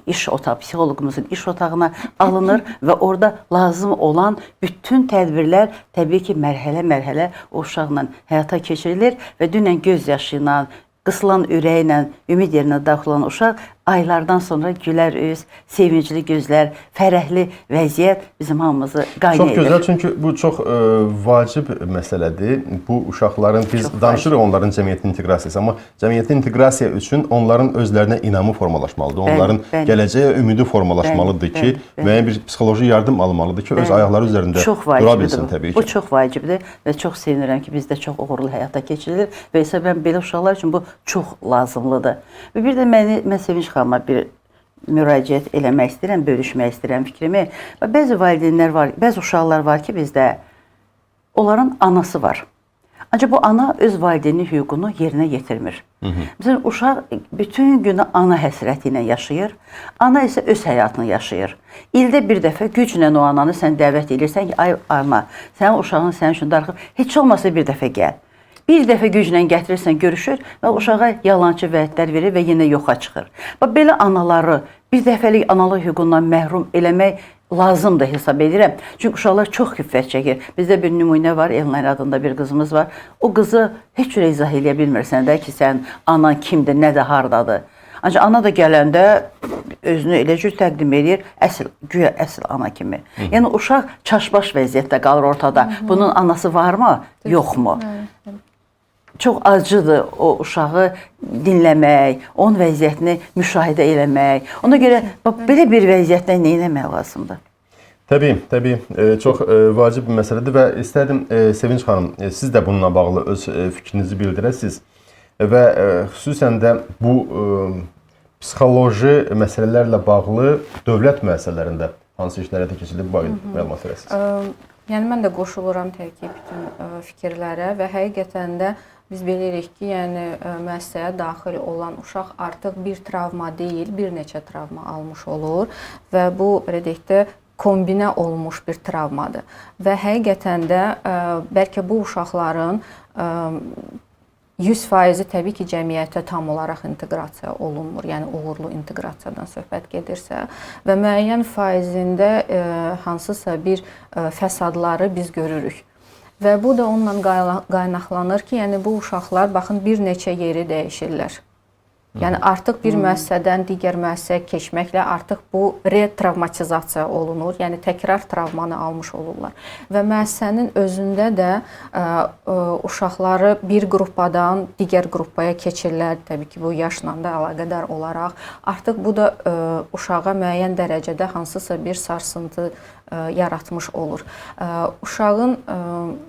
psixoloqumuzun iş otağına alınır və orada lazım olan bütün tədbirlər təbii ki, mərhələ-mərhələ o uşaqla həyata keçirilir və dünən göz yaşı ilə, qısılan ürəklə Ümid yerinə daxil olan uşaq aylardan sonra gülər üz, sevincli gözlər, fərəhli vəziyyət bizim hamımızı qane edir. Çox gözəl, çünki bu çox vacib məsələdir. Bu uşaqların, biz danışırıq onların cəmiyyətə inteqrasiyası, amma cəmiyyətə inteqrasiya üçün onların özlərinə inamı formalaşmalıdır. Onların gələcəyə ümidi formalaşmalıdır ki, müəyyən bir psixoloji yardım almalıdır ki, öz ayaqları üzərində dura bilsin təbii ki. Bu çox vacibdir və çox sevinirəm ki, bizdə çox uğurlu həyata keçirilir və isə mən belə uşaqlar üçün bu çox lazımlıdır. Və bir də mən Sevinç xanıma bir müraciət eləmək istəyirəm, bölüşmək istəyirəm fikrimi. Və bəzi valideynlər var, bəzi uşaqlar var ki, bizdə onların anası var. Ancaq bu ana öz valideynin hüququnu yerinə yetirmir. Məsələn, uşaq bütün günü ana həsrəti ilə yaşayır, ana isə öz həyatını yaşayır. İldə bir dəfə güclə o ananı sən dəvət edirsən ki, ay ana, sənin uşağın sənin üçün darıxıb, heç olmasa bir dəfə gəl. Bir dəfə güclə gətirirsən, görüşür və uşağa yalançı vədlər verir və yenə yoxa çıxır. Belə anaları bir dəfəlik analıq hüququndan məhrum eləmək lazımdır hesab edirəm. Çünki uşaqlar çox xiffət çəkir. Bizdə bir nümunə var, Elnay adında bir qızımız var. O qızı heç cür izah edə bilmirsən də ki, sən anan kimdir, nədir, hardadır. Ancaq ana da gələndə özünü elə cür təqdim edir, güya əsl ana kimi. Yəni uşaq çaşbaş vəziyyətdə qalır ortada. Bunun anası varmı, yoxmu? Çox acıdır o uşağı dinləmək, onun vəziyyətini müşahidə eləmək. Ona görə belə bir vəziyyətdə nə etmək lazımdır? Təbii, çox vacib bir məsələdir və istərdim Sevinç xanım, siz də bununla bağlı öz fikrinizi bildirəsiniz və xüsusən də bu psixoloji məsələlərlə bağlı dövlət müəssisələrində hansı işlərə də keçirilib, bu məlumat verəsiniz. Yəni mən də qoşuluram təbii ki, bütün fikirlərə və həqiqətən də biz bilirik ki, yəni müəssisəyə daxil olan uşaq artıq bir travma deyil, bir neçə travma almış olur və bu, belə deyək də, kombinə olmuş bir travmadır. Və həqiqətən də bəlkə bu uşaqların 100% təbii ki, cəmiyyətə tam olaraq inteqrasiya olunmur, yəni uğurlu inteqrasiyadan söhbət gedirsə və müəyyən faizində hansısa bir fəsadları biz görürük. Və bu da onunla qaynaqlanır ki, yəni bu uşaqlar baxın bir neçə yeri dəyişirlər. Yəni artıq bir müəssisədən digər müəssisəyə keçməklə artıq bu retravmatizasiya olunur. Yəni təkrar travmanı almış olurlar. Və müəssisənin özündə də uşaqları bir qrupadan digər qrupaya keçirlər. Təbii ki, bu yaşla da əlaqədar olaraq. Artıq bu da uşağa müəyyən dərəcədə hansısa bir sarsıntı yaratmış olur. Uşağın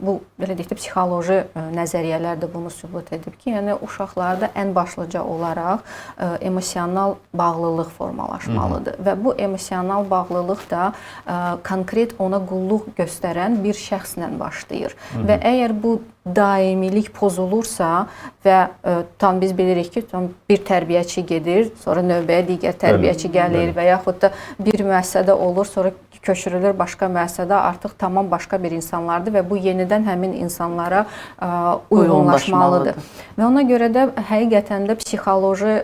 bu belə deyək də psixoloji nəzəriyyələr də bunu sübut edib ki, yəni uşaqlarda ən başlıca olaraq emosional bağlılıq formalaşmalıdır və bu emosional bağlılıq da konkret ona qulluq göstərən bir şəxslə başlayır və əgər bu daimilik pozulursa və tam biz bilirik ki, tam bir tərbiyəçi gedir, sonra növbəyə digər tərbiyəçi gəlir və yaxud da bir müəssisədə olur, sonra köçürülür başqa müəssisədə, artıq tamam başqa bir insanlardır və bu yenidən həmin insanlara uyğunlaşmalıdır. Və ona görə də həqiqətən də psixoloji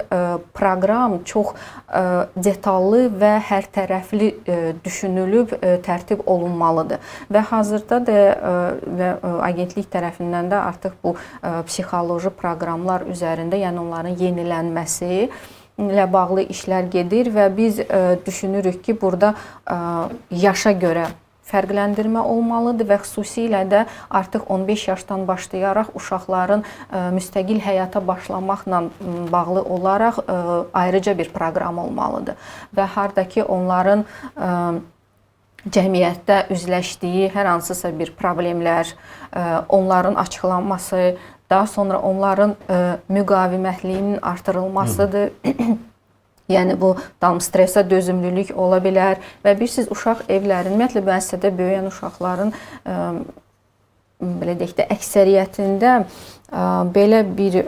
proqram çox detallı və hər tərəfli düşünülüb, tərtib olunmalıdır. Və hazırda da və agentlik tərəfindən də artıq bu psixoloji proqramlar üzərində, yəni onların yenilənməsi ilə bağlı işlər gedir və biz düşünürük ki, burada yaşa görə fərqləndirmə olmalıdır və xüsusilə də artıq 15 yaşdan başlayaraq uşaqların müstəqil həyata başlamaqla bağlı olaraq ayrıca bir proqram olmalıdır və hardakı onların cəmiyyətdə üzləşdiyi hər hansısa bir problemlər, onların açıqlanması, daha sonra onların müqavimətliyinin artırılmasıdır. Yəni bu tam stressə dözümlülük ola bilər və bilirsiniz, uşaq evlərinin, ümumiyyətlə müəssisədə böyüyən uşaqların belə deyək də əksəriyyətində belə bir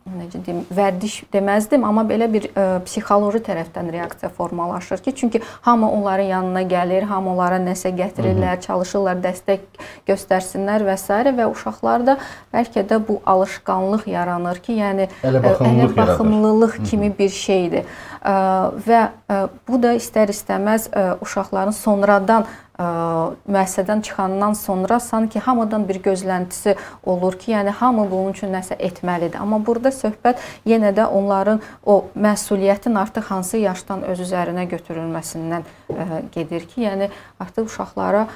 necə deyim, vərdiş deməzdim, amma belə bir psixoloji tərəfdən reaksiya formalaşır ki, çünki hamı onların yanına gəlir, hamı onlara nəsə gətirirlər, çalışırlar, dəstək göstərsinlər və s. və uşaqlarda bəlkə də bu alışqanlıq yaranır ki, yəni ələbaxımlılıq kimi bir şeydir. Və bu da istər-istəməz uşaqların sonradan müəssisədən çıxandan sonra sanki hamıdan bir gözləntisi olur ki, yəni hamı bunun üçün nəsə etməlidir. Amma burada söhbət yenə də onların o məsuliyyətin artıq hansı yaşdan öz üzərinə götürülməsindən gedir ki, yəni artıq uşaqlara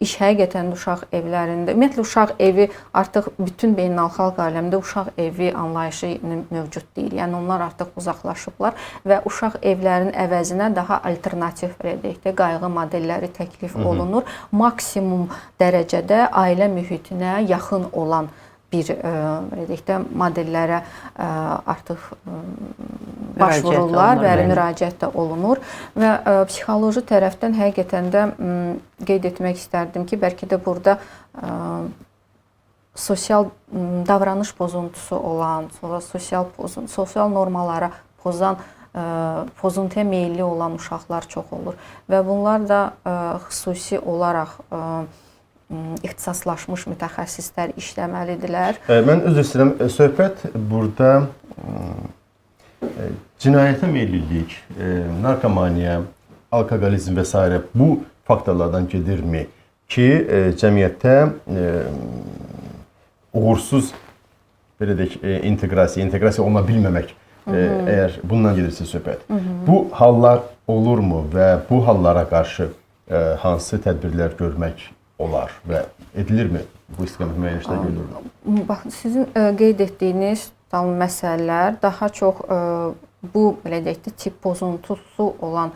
iş həqiqətən də uşaq evlərində, ümumiyyətlə uşaq evi artıq bütün beynəlxalq aləmdə uşaq evi anlayışı mövcud deyil. Yəni onlar artıq uzaqlaşıblar və uşaq evlərinin əvəzinə daha alternativ, belə deyək də, qayğı modelləri təklif olunur. Maksimum dərəcədə ailə mühitinə yaxın olan bir belə deyək də modellərə artıq başvururlar və müraciət də olunur və psixoloji tərəfdən həqiqətən də qeyd etmək istərdim ki, bəlkə də burada sosial davranış pozuntusu olan, sosial normalara pozuntuya meyilli olan uşaqlar çox olur və bunlar da xüsusi olaraq ixtisaslaşmış mütəxəssislər işləməlidirlər. Mən üzr istəyirəm, söhbət burada cinayətə meyillilik, narkomaniya, alkoqolizm və s. bu faktorlardan gedirmi ki, cəmiyyətdə uğursuz belə deyək, inteqrasiya oluna bilməmək, əgər bundan gedirsə söhbət. Bu hallar olurmu və bu hallara qarşı hansı tədbirlər görmək olar və edilirmi? Bu istiqamət müəyyən işlər görülür. Bax, sizin qeyd etdiyiniz məsələlər daha çox bu belə deyək də tip pozuntusu olan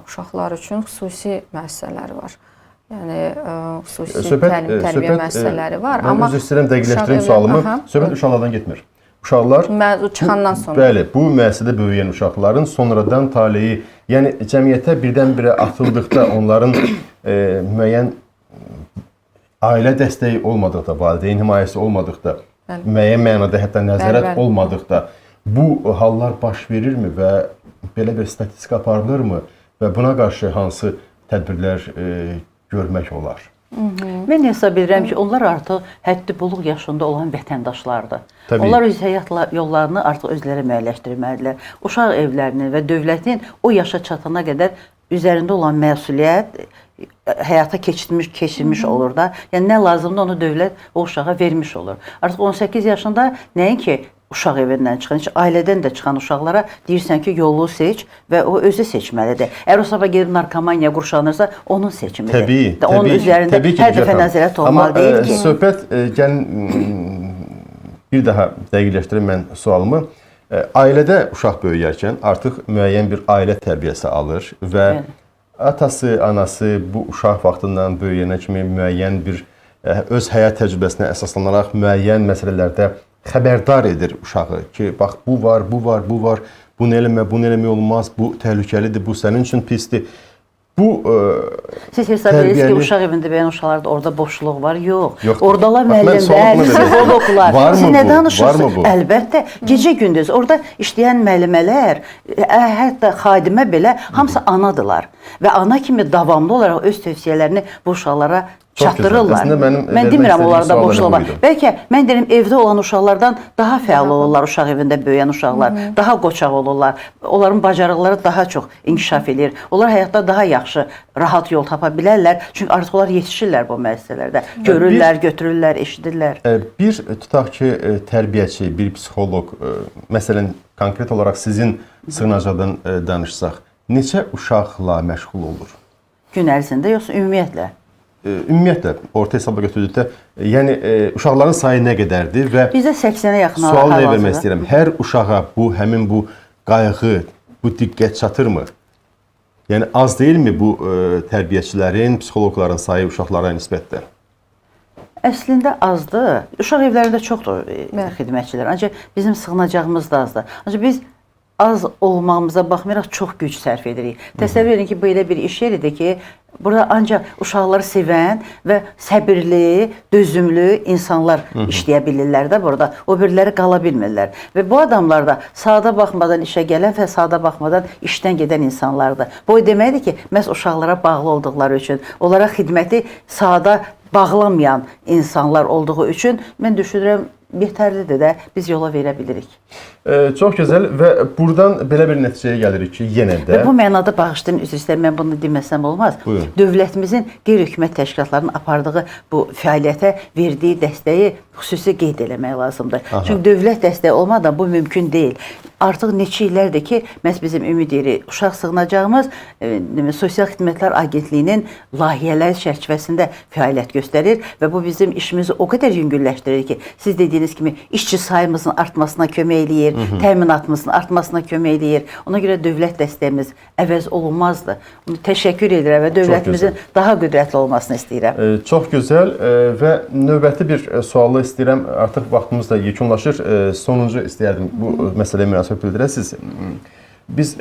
uşaqlar üçün xüsusi müəssisələr var. Yəni xüsusi təlim-tərbiyə müəssisələri var. Mən üzr istəyirəm, dəqiqləşdirim sualımı. Söhbət uşaqlardan getmir. Uşaqlar çıxandan sonra. Bəli, bu müəssisədə böyüyən uşaqların sonradan taleyi, yəni cəmiyyətə birdən-birə atıldıqda onların müəyyən ailə dəstəyi olmadıqda, valideyn himayəsi olmadıqda, müəyyən mənada hətta nəzarət olmadıqda bu hallar baş verirmi və belə bir statistika aparılırmı və buna qarşı hansı tədbirlər görmək olar? Mən hesab edirəm ki, onlar artıq həddi buluq yaşında olan vətəndaşlardır. Təbii. Onlar öz həyat yollarını artıq özləri müəyyənləşdirməlidirlər. Uşaq evlərinin və dövlətin o yaşa çatana qədər üzərində olan məsuliyyət həyata keçirilmiş olur da. Yəni nə lazımdır onu dövlət o uşağa vermiş olur. Artıq 18 yaşında nəinki uşaq evindən çıxan, heç ailədən də çıxan uşaqlara deyirsən ki, yolu seç və o özü seçməlidir. Əgər o sabah gedib narkomaniya qurşanırsa, onun seçimidir. Təbii, onun üzərində hər dəfə nəzarət olmalı deyil ki. Amma söhbət, gəlin bir daha dəqiqləşdirim mən sualımı. Ailədə uşaq böyüyərkən artıq müəyyən bir ailə tərbiyəsi alır və atası, anası bu uşaq vaxtından böyüyənə kimi müəyyən bir öz həyat təcrübəsinə əsaslanaraq müəyyən məsələlərdə xəbərdar edir uşağı ki, bax bu var, bu var, bu var, bunu eləmək olmaz, bu təhlükəlidir, bu sənin üçün pisdir. Bu siz hesab edirsiniz ki, uşaq evində böyüyən uşaqlarda orada boşluq var? Yox. Oradalar müəllimlər, psixoloqlar. Siz nə danışırsınız? Əlbəttə, gecə-gündüz orada işləyən müəllimələr, hətta xadimə belə hamısı anadılar və ana kimi davamlı olaraq öz tövsiyələrini bu uşaqlara çatdırırlar. Mən demirəm onlarda boşluq var. Bəlkə mən deyirəm evdə olan uşaqlardan daha fəal olurlar uşaq evində böyüyən uşaqlar, daha qoçaq olurlar. Onların bacarıqları daha çox inkişaf edir. Onlar həyatda daha yaxşı, rahat yol tapa bilərlər. Çünki artıq onlar yetişirlər bu müəssisələrdə. Görürlər, götürürlər, eşidirlər. Bir tutaq ki, tərbiyəçi, bir psixoloq, məsələn, konkret olaraq sizin sığınacadan danışsaq, neçə uşaqla məşğul olur? Gün ərzində yoxsa ümumiyyətlə? Ümumiyyətlə, orta hesabla götürdükdə, yəni uşaqların sayı nə qədərdir və bizdə 80-ə yaxın sual nə vermək istəyirəm? Hər uşağa həmin bu qayğı, bu diqqət çatırmı? Yəni az deyilmi bu tərbiyəçilərin, psixoloqların sayı uşaqlara nisbətdə? Əslində azdır. Uşaq evlərində çoxdur xidmətçilər. Ancaq bizim sığınacağımız da azdır. Ancaq biz az olmağımıza baxmayaraq çox güc sərf edirik. Təsəvvür edin ki, belə bir iş yeridir ki, burada ancaq uşaqları sevən və səbirli, dözümlü insanlar işləyə bilirlər də burada. O biriləri qala bilmirlər. Və bu adamlar da saata baxmadan işə gələn və saata baxmadan işdən gedən insanlardır. Bu deməkdir ki, məhz uşaqlara bağlı olduqları üçün, onlara xidməti saata bağlamayan insanlar olduğu üçün mən düşünürəm, yetərlidir də biz yola verə bilirik. Çox gözəl və buradan belə bir nəticəyə gəlirik ki, yenə də... Və bu mənada bağışlayın, üzr istəyirəm, mən bunu deməsəm olmaz. Buyurun. Dövlətimizin qeyri-hökumət təşkilatlarının apardığı bu fəaliyyətə verdiyi dəstəyi xüsusi qeyd eləmək lazımdır. Çünki dövlət dəstəyi olmadan bu mümkün deyil. Artıq neçə illərdir ki, məhz bizim ümid edirik, uşaq sığınacağımız Sosial Xidmətlər Agentliyinin layihələr çərçivəsində fəaliyyət göstərir və bu bizim işimizi o qədər yüngülləşdirir ki, siz dediyiniz kimi işçi sayımızın artmasına kömək eləyir, təminatımızın artmasına kömək eləyir. Ona görə dövlət dəstəyimiz əvəz olunmazdır. Təşəkkür edirəm və dövlətimizin daha qüdrətli olmasını istəyirəm. Çox gözəl və növbəti bir sualı istəyirəm. Artıq vaxtımız da yekunlaşır. Sonuncu istəyərdim bu məsələyə münasibət bildirəsiniz. Biz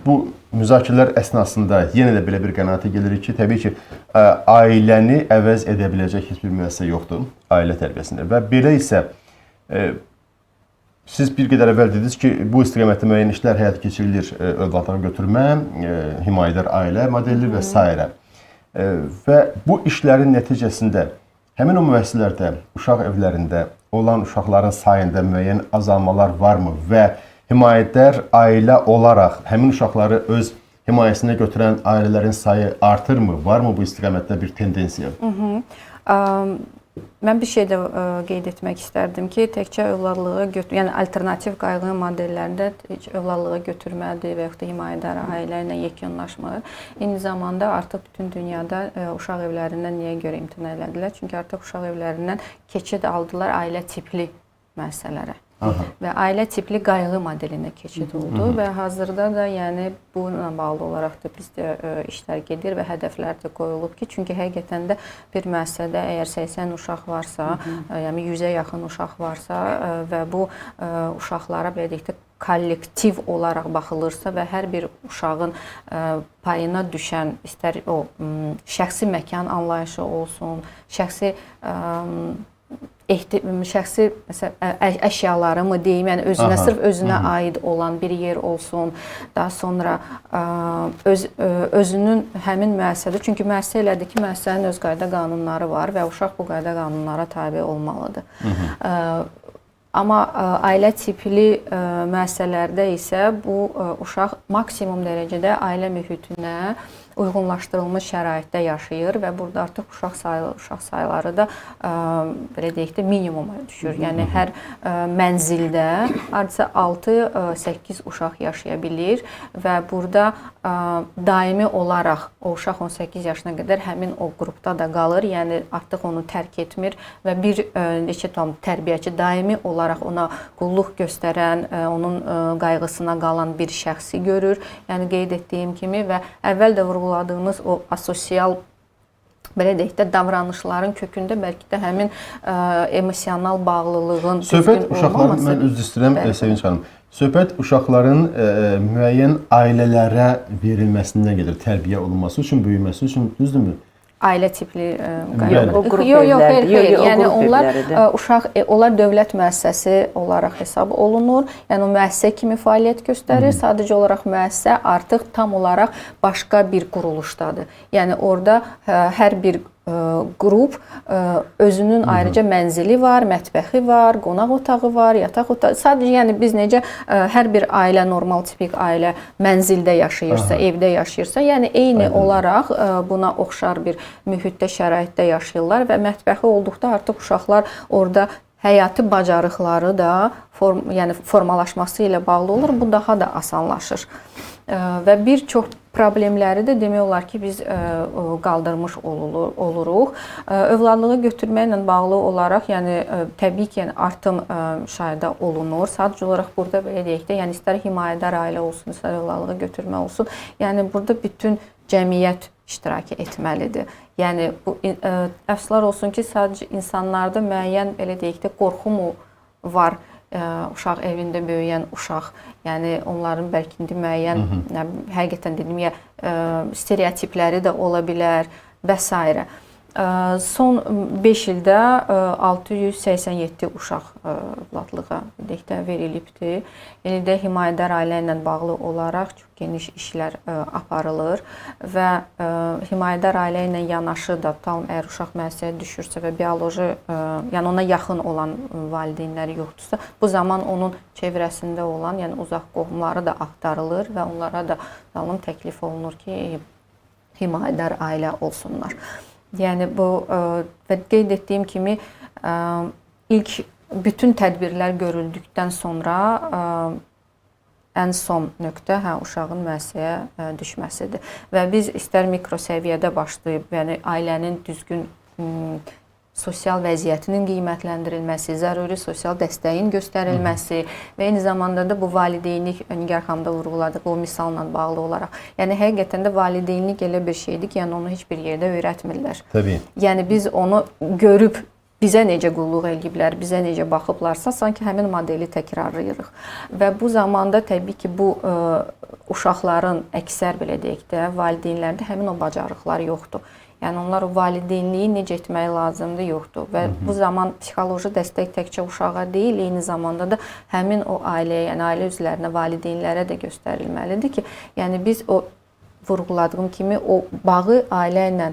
bu müzakirələr əsnasında yenə də belə bir qənaətə gelirik ki, təbii ki, ailəni əvəz edə biləcək heç bir müəssisə yoxdur ailə tərbiyəsində. Və belə isə siz bir qədər əvvəl dediniz ki, bu istiqamətdə müəyyən işlər həyata keçirilir, övladları götürmə, himayədar ailə modeli və s. Və bu işlərin nəticəsində həmin o müəssisələrdə, uşaq evlərində olan uşaqların sayında müəyyən azalmalar varmı və himayədar ailə olaraq həmin uşaqları öz himayəsinə götürən ailələrin sayı artırmı? Varmı bu istiqamətdə bir tendensiya? Mən bir şey də qeyd etmək istərdim ki, təkcə övladlığı yəni alternativ qayğı modellərində heç övladlığı götürmədi və yaxud da himayədar ailə ilə yekunlaşmır. Eyni zamanda artıq bütün dünyada uşaq evlərindən niyə görə imtina elədilər? Çünki artıq uşaq evlərindən keçid aldılar ailə tipli müəssisələrə. Və ailə tipli qayğı modelinə keçid oldu və hazırda da yəni bununla bağlı olaraq da bizdə işlər gedir və hədəflər də qoyulub ki, çünki həqiqətən də bir müəssisədə əgər 80 uşaq varsa, yəni 100-ə yaxın uşaq varsa və bu uşaqlara belə deyək də kollektiv olaraq baxılırsa və hər bir uşağın payına düşən istər o şəxsi məkan anlayışı olsun, şəxsi məsələn əşyaları mı deyim, yəni özünə sırf özünə aid olan bir yer olsun. Daha sonra özünün həmin müəssisədə, çünki müəssisə elədi ki, müəssisənin öz qayda qanunları var və uşaq bu qayda qanunlara tabe olmalıdır. Amma ailə tipli müəssisələrdə isə bu uşaq maksimum dərəcədə ailə mühitinə uyğunlaşdırılmış şəraitdə yaşayır və burada artıq uşaq sayları da belə deyək də minimuma düşür. Yəni hər mənzildə hardasa 6-8 uşaq yaşaya bilir və burada daimi olaraq o uşaq 18 yaşına qədər həmin o qrupda da qalır. Yəni artıq onu tərk etmir və bir neçə tərbiyəçi daimi olaraq ona qulluq göstərən, onun qayğısına qalan bir şəxsi görür. Yəni qeyd etdiyim kimi və əvvəl də vurğuladığımız o asosial belə deyək də davranışların kökündə bəlkə də həmin emosional bağlılığın söhbət uşaqların, mən üzr istəyirəm Sevinç xanım. Söhbət uşaqların müəyyən ailələrə verilməsindən gedir, tərbiyə olunması üçün, böyüməsi üçün, düzdürmü? Ailə tipli o qrup evlərdir. Yəni onlar dövlət müəssisəsi olaraq hesab olunur. Yəni o müəssisə kimi fəaliyyət göstərir. Sadəcə olaraq müəssisə artıq tam olaraq başqa bir quruluşdadır. Yəni orada hər bir qrup özünün ayrıca mənzili var, mətbəxi var, qonaq otağı var, yataq otağı. Sadəcə yəni biz necə hər bir ailə normal tipik ailə mənzildə yaşayırsa, evdə yaşayırsa, yəni eyni olaraq buna oxşar bir mühitdə, şəraitdə yaşayırlar və mətbəxi olduqda artıq uşaqlar orada həyati bacarıqları da yəni formalaşması ilə bağlı olur. Bu daha da asanlaşır. Və bir çox problemləri də demək olar ki, biz qaldırmış oluruq. Övladlığı götürməklə bağlı olaraq, yəni təbii ki, yəni artım müşahidə olunur. Sadəcə olaraq burada belə deyək də, yəni istər himayədar ailə olsun, istər övladlığı götürmə olsun, yəni burada bütün cəmiyyət iştirak etməlidir. Yəni bu əfsuslar olsun ki, sadəcə insanlarda müəyyən belə deyək də qorxu mu var? Uşaq evində böyüyən uşaq, yəni onların bəlkə indi müəyyən, həqiqətən dedim ya, stereotipləri də ola bilər və s. Son 5 ildə 687 uşaq övladlığa verilibdir. Yəni də himayədar ailə ilə bağlı olaraq çox geniş işlər aparılır və himayədar ailə ilə yanaşı da tam əgər uşaq müəssisəyə düşürsə və bioloji, yəni ona yaxın olan valideynləri yoxdursa, bu zaman onun çevrəsində olan, yəni uzaq qohumları da axtarılır və onlara da təklif olunur ki, himayədar ailə olsunlar. Yəni bu və qeyd etdiyim kimi ilk bütün tədbirlər görüldükdən sonra ən son nöqtə uşağın müəssisəyə düşməsidir. Və biz istər mikro səviyyədə başlayıb, yəni ailənin düzgün sosial vəziyyətinin qiymətləndirilməsi, zəruri sosial dəstəyin göstərilməsi və eyni zamanda da bu valideynlik, Nigar xanım da vurğuladığı o misalla bağlı olaraq. Yəni həqiqətən də valideynlik elə bir şeydir ki, yəni onu heç bir yerdə öyrətmirlər. Təbii. Yəni biz onu görüb bizə necə qulluq eləyiblər, bizə necə baxıblarsa, sanki həmin modeli təkrarlayırıq. Və bu zamanda təbii ki, bu uşaqların əksər belə deyək də, valideynlərdə həmin o bacarıqlar yoxdur. Yəni onlar o valideynliyi necə etmək lazımdır, yoxdur. Və bu zaman psixoloji dəstək təkcə uşağa deyil, eyni zamanda da həmin o ailəyə, yəni ailə üzvlərinə, valideynlərə də göstərilməlidir ki, yəni biz o vurğuladığım kimi o bağı ailə ilə,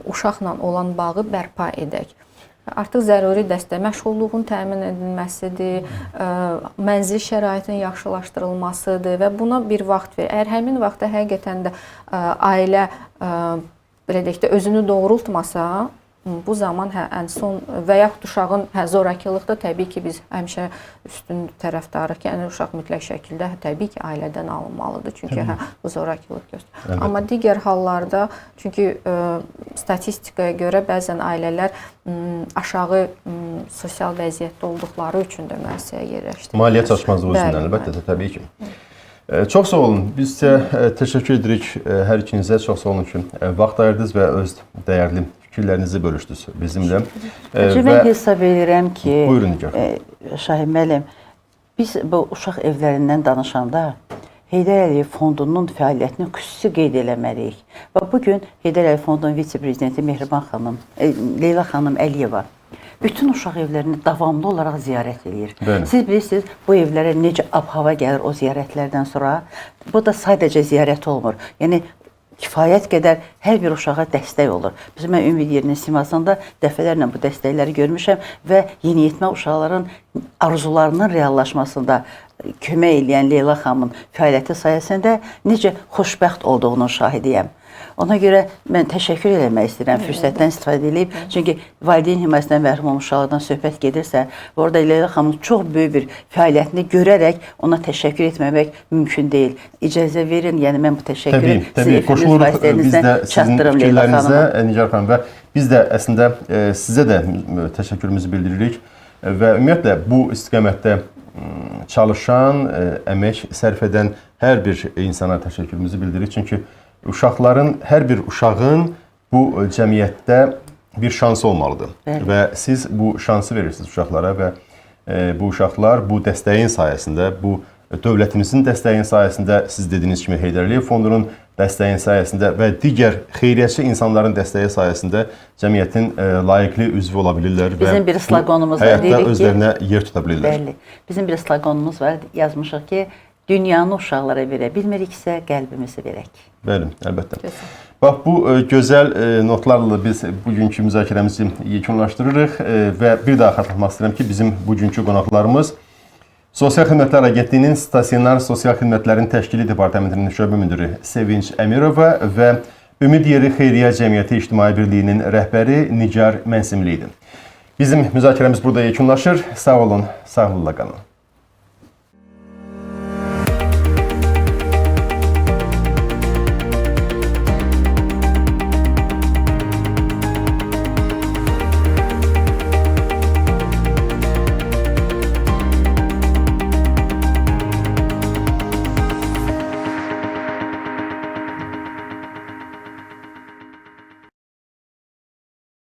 uşaqla olan bağı bərpa edək. artıq zəruri dəstək, məşğulluğun təmin edilməsidir, mənzil şəraitinin yaxşılaşdırılmasıdır və buna bir vaxt verir. Əgər həmin vaxtda həqiqətən də ailə belə deyək də özünü doğrultmasa, bu zaman ən son və yaxud uşağın zorakılıqda təbii ki, biz həmişə üstün tərəfdarıq ki, uşaq mütləq şəkildə təbii ki, ailədən alınmalıdır. Çünki bu zorakılıq göstərir. Evet. Amma digər hallarda, çünki statistikaya görə bəzən ailələr aşağı sosial vəziyyətdə olduqları üçün də müəssisəyə yerləşdirilir. Maliyyə çatışmazlığı üzrəndən əlbəttə də, təbii ki. Çox sağ olun. Biz sizə təşəkkür edirik hər ikinizə. Çox sağ olun ki, vaxt ayırdınız və öz dəyərli fikirlərinizi bölüşdünüz bizimlə. Mən hesab edirəm ki, buyurun Nigar. Şahin müəllim, biz bu uşaq evlərindən danışanda Heydər Əliyev Fondunun fəaliyyətini xüsusi qeyd eləməliyik. Və bugün Heydər Əliyev Fondunun vitse-prezidenti Mehriban xanım, Leyla xanım Əliyeva bütün uşaq evlərini davamlı olaraq ziyarət edir. Siz bilirsiniz, bu evlərə necə ab-hava gəlir o ziyarətlərdən sonra. Bu da sadəcə ziyarət olmur. Yəni, kifayət qədər hər bir uşağa dəstək olur. Bizim mən Ümid Yerinin simasında dəfələrlə bu dəstəkləri görmüşəm və yeniyetmə uşaqların arzularının reallaşmasında kömək edən Leyla xanımın fəaliyyəti sayəsində necə xoşbəxt olduğunun şahidiyəm. Ona görə mən təşəkkür eləmək istəyirəm, fürsətdən istifadə edib. Çünki valideyn himayəsindən məhrum olmuş uşaqlardan söhbət gedirsə, orada Leyla xanımın çox böyük bir fəaliyyətini görərək ona təşəkkür etməmək mümkün deyil. İcazə verin, yəni mən bu təşəkkürü sizin efiriniz vasitənizdən çatdırım Leyla xanıma. Nigar xanım, və biz də əslində sizə də təşəkkürümüzü bildiririk və ümumiyyətlə bu istiqamətdə çalışan, əmək sərf edən hər bir insana təşəkkürümüzü bildiririk. Çünki uşaqların, hər bir uşağın bu cəmiyyətdə bir şansı olmalıdır. Və siz bu şansı verirsiniz uşaqlara və bu uşaqlar bu dəstəyin sayəsində, bu dövlətimizin dəstəyin sayəsində, siz dediyiniz kimi Heydər Əliyev Fondunun dəstəyin sayəsində və digər xeyriyyətçi insanların dəstəyi sayəsində cəmiyyətin layiqli üzvü ola bilirlər və bizim bir sloganımız var, həyatda özlərinə yer tuta bilirlər. Bəli, bizim bir sloganımız var, yazmışıq ki, dünyanı uşaqlara verə bilmiriksə, qəlbimizi verək. Bəli, əlbəttə. Bax, bu gözəl notlarla biz bugünkü müzakirəmizi yekunlaşdırırıq və bir daha xatırlatmaq istəyirəm ki, bizim bugünkü qonaqlarımız Sosial Xidmətlər Agentliyinin Stasionar Sosial Xidmətlərin Təşkili Departamentinin şöbə müdiri Sevinç Əmirova və Ümid Yeri Xeyriyyə Cəmiyyəti İctimai Birliyinin rəhbəri Nigar Mənsimli idi. Bizim müzakirəmiz burada yekunlaşır. Sağ olun, sağlıqla qalın.